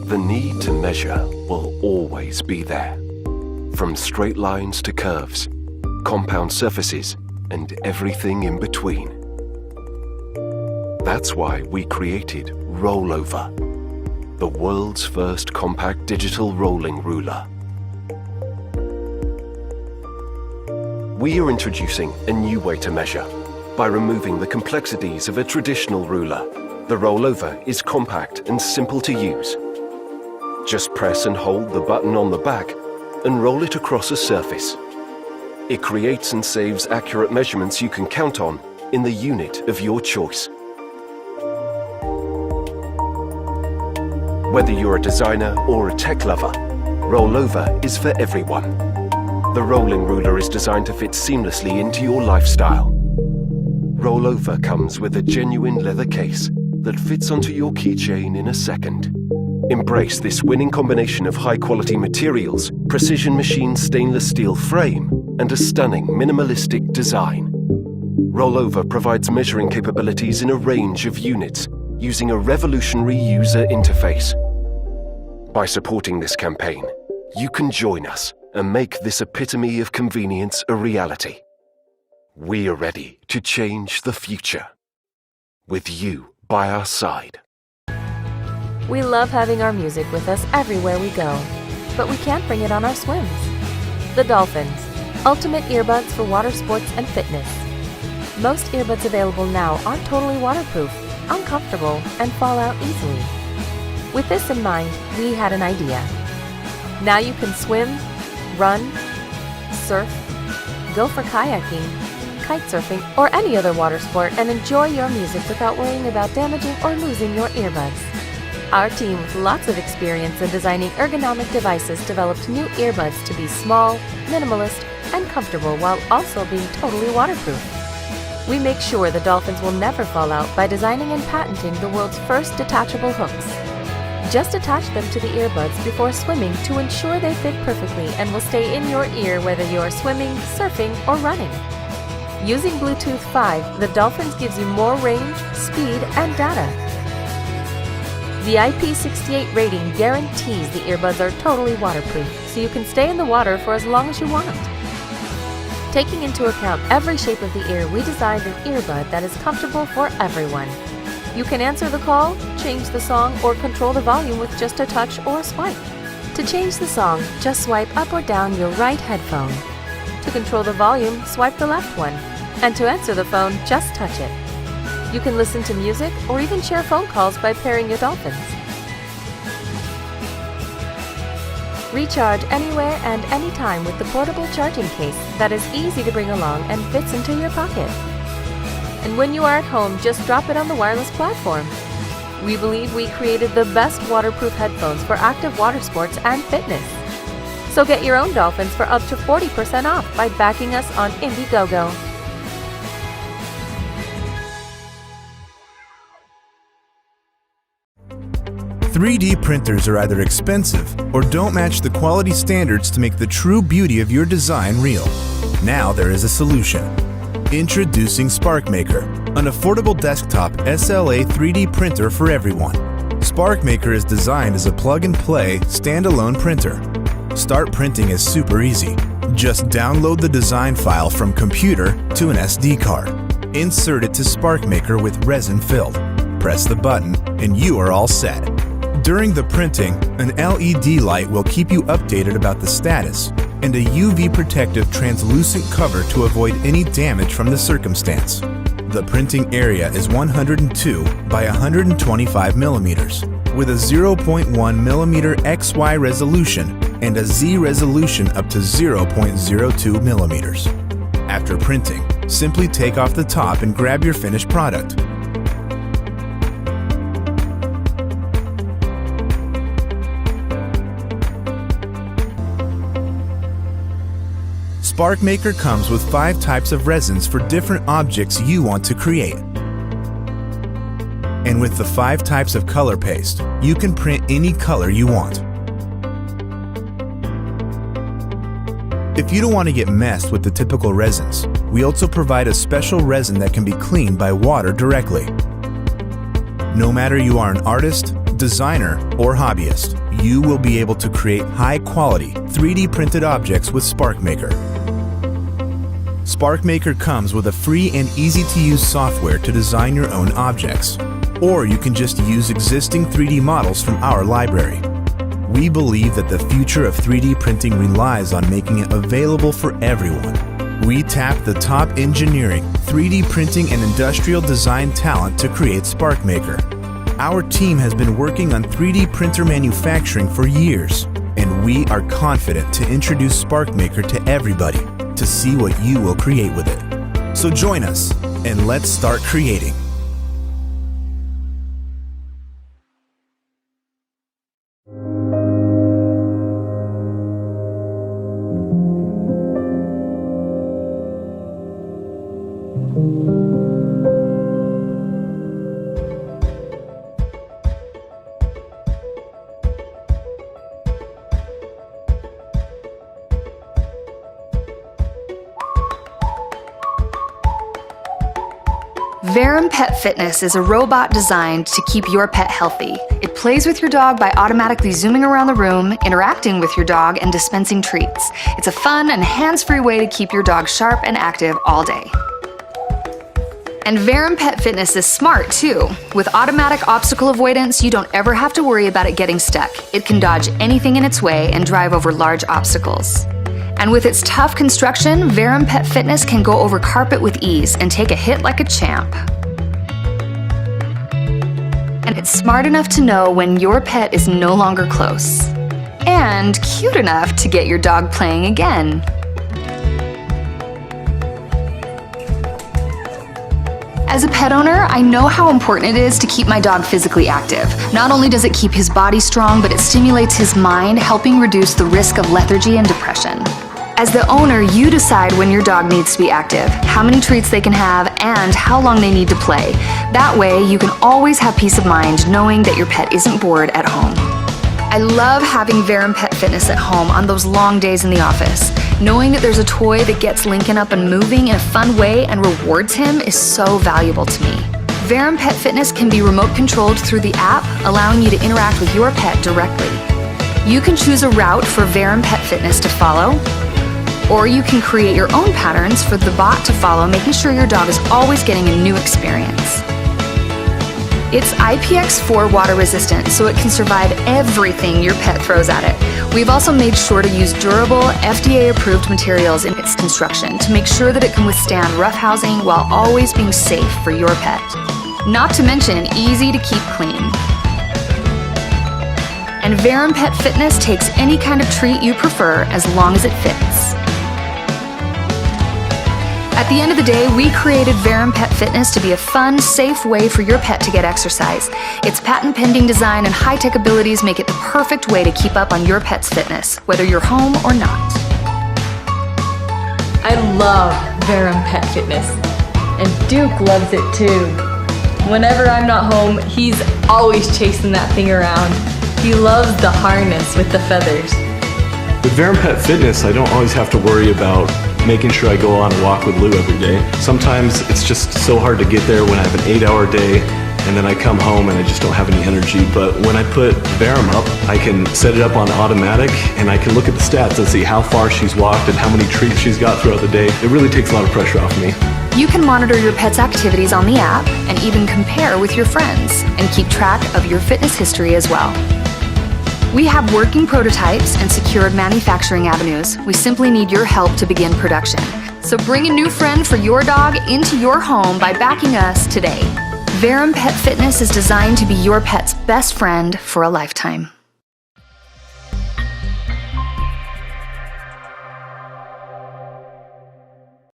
The need to measure will always be there. From straight lines to curves, compound surfaces, and everything in between. That's why we created Rollova, the world's first compact digital rolling ruler. We are introducing a new way to measure. By removing the complexities of a traditional ruler, the Rollova is compact and simple to use. Just press and hold the button on the back and roll it across a surface. It creates and saves accurate measurements you can count on in the unit of your choice. Whether you're a designer or a tech lover, Rollova is for everyone. The rolling ruler is designed to fit seamlessly into your lifestyle. Rollova comes with a genuine leather case that fits onto your keychain in a second. Embrace this winning combination of high-quality materials, precision machined stainless steel frame, and a stunning minimalistic design. Rollova provides measuring capabilities in a range of units using a revolutionary user interface. By supporting this campaign, you can join us and make this epitome of convenience a reality. We are ready to change the future, with you by our side. We love having our music with us everywhere we go, but we can't bring it on our swims. The Dolphins, ultimate earbuds for water sports and fitness. Most earbuds available now aren't totally waterproof, uncomfortable, and fall out easily. With this in mind, we had an idea. Now you can swim, run, surf, go for kayaking, kite surfing, or any other water sport and enjoy your music without worrying about damaging or losing your earbuds. Our team with lots of experience in designing ergonomic devices developed new earbuds to be small, minimalist, and comfortable while also being totally waterproof. We make sure the Dolphins will never fall out by designing and patenting the world's first detachable hooks. Just attach them to the earbuds before swimming to ensure they fit perfectly and will stay in your ear whether you are swimming, surfing, or running. Using Bluetooth 5, the Dolphins gives you more range, speed, and data. The IP68 rating guarantees the earbuds are totally waterproof, so you can stay in the water for as long as you want. Taking into account every shape of the ear, we designed an earbud that is comfortable for everyone. You can answer the call, change the song, or control the volume with just a touch or a swipe. To change the song, just swipe up or down your right headphone. To control the volume, swipe the left one. And to answer the phone, just touch it. You can listen to music or even share phone calls by pairing your Dolphins. Recharge anywhere and anytime with the portable charging case that is easy to bring along and fits into your pocket. And when you are at home, just drop it on the wireless platform. We believe we created the best waterproof headphones for active water sports and fitness. So get your own Dolphins for up to 40% off by backing us on Indiegogo. .3D printers are either expensive or don't match the quality standards to make the true beauty of your design real. Now there is a solution. Introducing SparkMaker, an affordable desktop SLA 3D printer for everyone. SparkMaker is designed as a plug-and-play, standalone printer. Start printing is super easy. Just download the design file from computer to an SD card. Insert it to SparkMaker with resin filled. Press the button and you are all set. During the printing, an LED light will keep you updated about the status, and a UV protective translucent cover to avoid any damage from the circumstance. The printing area is 102 by 125 millimeters, with a 0.1 millimeter XY resolution and a Z resolution up to 0.02 millimeters. After printing, simply take off the top and grab your finished product. SparkMaker comes with 5 types of resins for different objects you want to create. And with the 5 types of color paste, you can print any color you want. If you don't want to get messed with the typical resins, we also provide a special resin that can be cleaned by water directly. No matter you are an artist, designer, or hobbyist, you will be able to create high-quality 3D printed objects with SparkMaker. SparkMaker comes with a free and easy-to-use software to design your own objects. Or you can just use existing 3D models from our library. We believe that the future of 3D printing relies on making it available for everyone. We tap the top engineering, 3D printing, and industrial design talent to create SparkMaker. Our team has been working on 3D printer manufacturing for years, and we are confident to introduce SparkMaker to everybody to see what you will create with it. So join us, and let's start creating. Verum Pet Fitness is a robot designed to keep your pet healthy. It plays with your dog by automatically zooming around the room, interacting with your dog, and dispensing treats. It's a fun and hands-free way to keep your dog sharp and active all day. And Verum Pet Fitness is smart too. With automatic obstacle avoidance, you don't ever have to worry about it getting stuck. It can dodge anything in its way and drive over large obstacles. And with its tough construction, Verum Pet Fitness can go over carpet with ease and take a hit like a champ. And it's smart enough to know when your pet is no longer close. And cute enough to get your dog playing again. As a pet owner, I know how important it is to keep my dog physically active. Not only does it keep his body strong, but it stimulates his mind, helping reduce the risk of lethargy and depression. As the owner, you decide when your dog needs to be active, how many treats they can have, and how long they need to play. That way, you can always have peace of mind knowing that your pet isn't bored at home. I love having Verum Pet Fitness at home on those long days in the office. Knowing that there's a toy that gets Lincoln up and moving in a fun way and rewards him is so valuable to me. Verum Pet Fitness can be remote controlled through the app, allowing you to interact with your pet directly. You can choose a route for Verum Pet Fitness to follow, or you can create your own patterns for the bot to follow, making sure your dog is always getting a new experience. It's IPX4 water resistant, so it can survive everything your pet throws at it. We've also made sure to use durable, FDA-approved materials in its construction to make sure that it can withstand rough housing while always being safe for your pet. Not to mention easy to keep clean. And Verum Pet Fitness takes any kind of treat you prefer as long as it fits. At the end of the day, we created Verum Pet Fitness to be a fun, safe way for your pet to get exercise. Its patent-pending design and high-tech abilities make it the perfect way to keep up on your pet's fitness, whether you're home or not. I love Verum Pet Fitness, and Duke loves it too. Whenever I'm not home, he's always chasing that thing around. He loves the harness with the feathers. With Verum Pet Fitness, I don't always have to worry about making sure I go on a walk with Lou every day. Sometimes it's just so hard to get there when I have an 8-hour day and then I come home and I just don't have any energy. But when I put Verum up, I can set it up on automatic and I can look at the stats and see how far she's walked and how many treats she's got throughout the day. It really takes a lot of pressure off me. You can monitor your pet's activities on the app and even compare with your friends and keep track of your fitness history as well. We have working prototypes and secured manufacturing avenues. We simply need your help to begin production. So bring a new friend for your dog into your home by backing us today. Verum Pet Fitness is designed to be your pet's best friend for a lifetime.